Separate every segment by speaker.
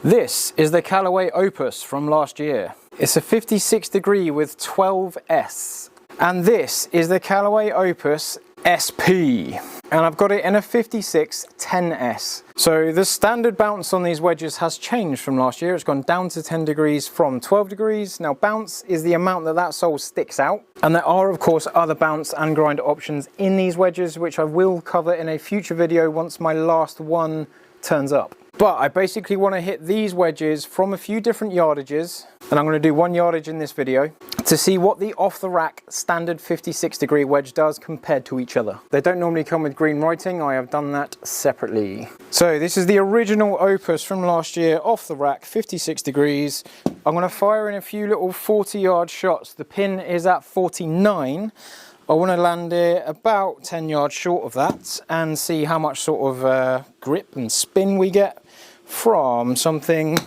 Speaker 1: This is the Callaway Opus from last year. It's a 56 degree with 12S. And this is the Callaway Opus SP. And I've got it in a 56 10S. So the standard bounce on these wedges has changed from last year. It's gone down to 10 degrees from 12 degrees. Now bounce is the amount that sole sticks out. And there are of course other bounce and grind options in these wedges, which I will cover in a future video once my last one turns up. But I basically want to hit these wedges from a few different yardages, and I'm going to do one yardage in this video to see what the off the rack standard 56 degree wedge does compared to each other. They don't normally come with green writing. I have done that separately. So this is the original Opus from last year, off the rack, 56 degrees. I'm going to fire in a few little 40-yard shots. The pin is at 49. I want to land it about 10 yards short of that and see how much sort of grip and spin we get from something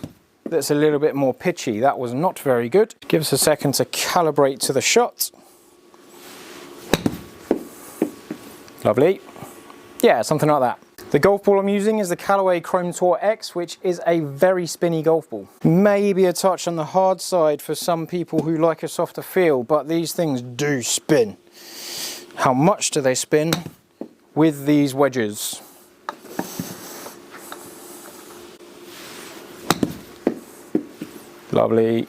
Speaker 1: that's a little bit more pitchy. That was not very good. Give us a second to calibrate to the shot. Lovely. Yeah, something like that. The golf ball I'm using is the Callaway Chrome Tour X, which is a very spinny golf ball. Maybe a touch on the hard side for some people who like a softer feel, but these things do spin. How much do they spin with these wedges? Lovely.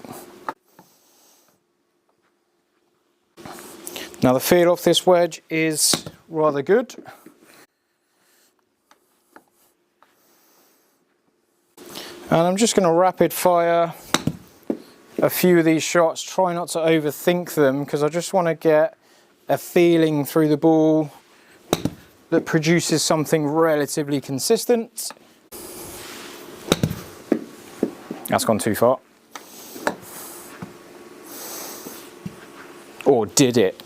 Speaker 1: Now the feel off this wedge is rather good. And I'm just going to rapid fire a few of these shots, try not to overthink them, because I just want to get a feeling through the ball that produces something relatively consistent. That's gone too far. Or did it?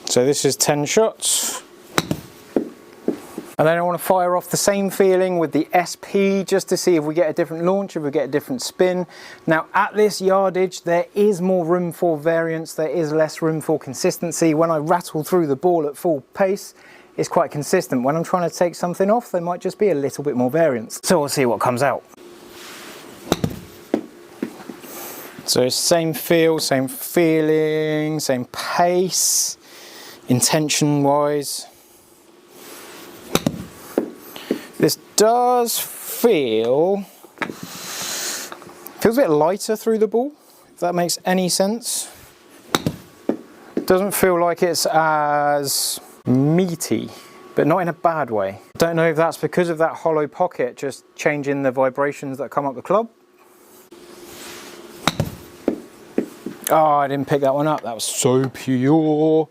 Speaker 1: So this is 10 shots. And then I want to fire off the same feeling with the SP just to see if we get a different launch, if we get a different spin. Now at this yardage there is more room for variance, there is less room for consistency. When I rattle through the ball at full pace, it's quite consistent. When I'm trying to take something off, there might just be a little bit more variance. So we'll see what comes out. So same feel, same feeling, same pace, intention wise. This does feels a bit lighter through the ball, if that makes any sense. Doesn't feel like it's as meaty, but not in a bad way. Don't know if that's because of that hollow pocket just changing the vibrations that come up the club. Oh, I didn't pick that one up. That was so pure.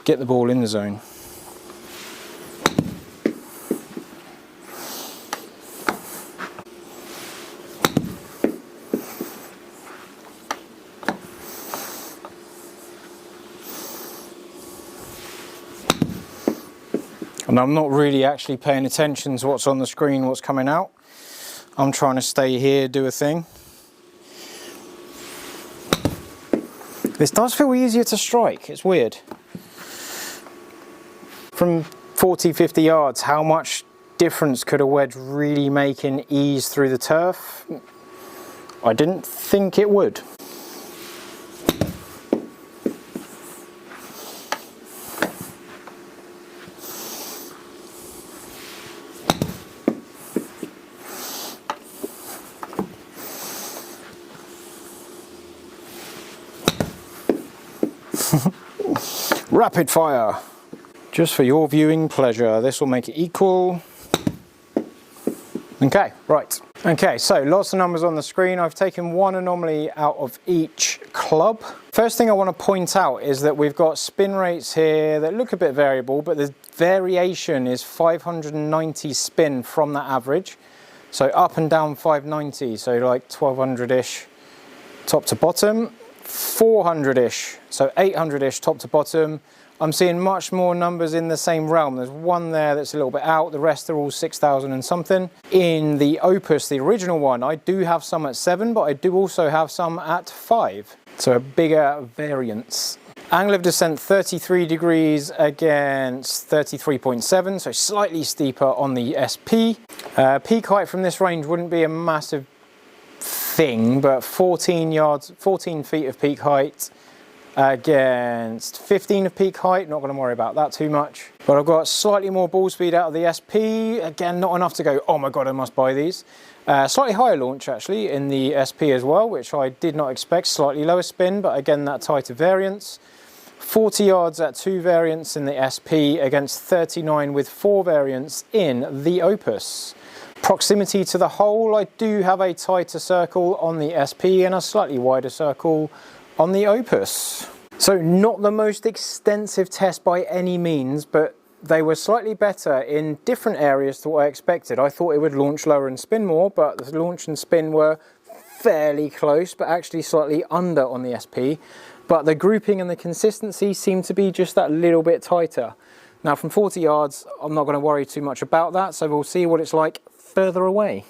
Speaker 1: Get the ball in the zone. And I'm not really actually paying attention to what's on the screen, what's coming out. I'm trying to stay here, do a thing. This does feel easier to strike, it's weird. From 40, 50 yards, how much difference could a wedge really make in ease through the turf? I didn't think it would. Rapid fire, just for your viewing pleasure. This will make it equal. Okay, right. Okay, so lots of numbers on the screen. I've taken one anomaly out of each club. First thing I want to point out is that we've got spin rates here that look a bit variable, but the variation is 590 spin from that average. So up and down 590, so like 1200-ish top to bottom. 400-ish, so 800-ish top to bottom. I'm seeing much more numbers in the same realm. There's one there that's a little bit out, the rest are all 6,000 and something. In the Opus, the original one, I do have some at 7, but I do also have some at 5. So a bigger variance. Angle of descent 33 degrees against 33.7, so slightly steeper on the SP. Peak height from this range wouldn't be a massive thing, but 14 feet of peak height against 15 of peak height, not going to worry about that too much. But I've got slightly more ball speed out of the SP, again not enough to go, oh my god, I must buy these. Slightly higher launch actually in the SP as well, which I did not expect. Slightly lower spin, but again that tighter variance. 40 yards at 2 variants in the SP against 39 with 4 variants in the Opus. Proximity to the hole, I do have a tighter circle on the SP and a slightly wider circle on the Opus. So not the most extensive test by any means, but they were slightly better in different areas to what I expected. I thought it would launch lower and spin more, but the launch and spin were fairly close, but actually slightly under on the SP. But the grouping and the consistency seemed to be just that little bit tighter. Now from 40 yards, I'm not going to worry too much about that, so we'll see what it's like further away.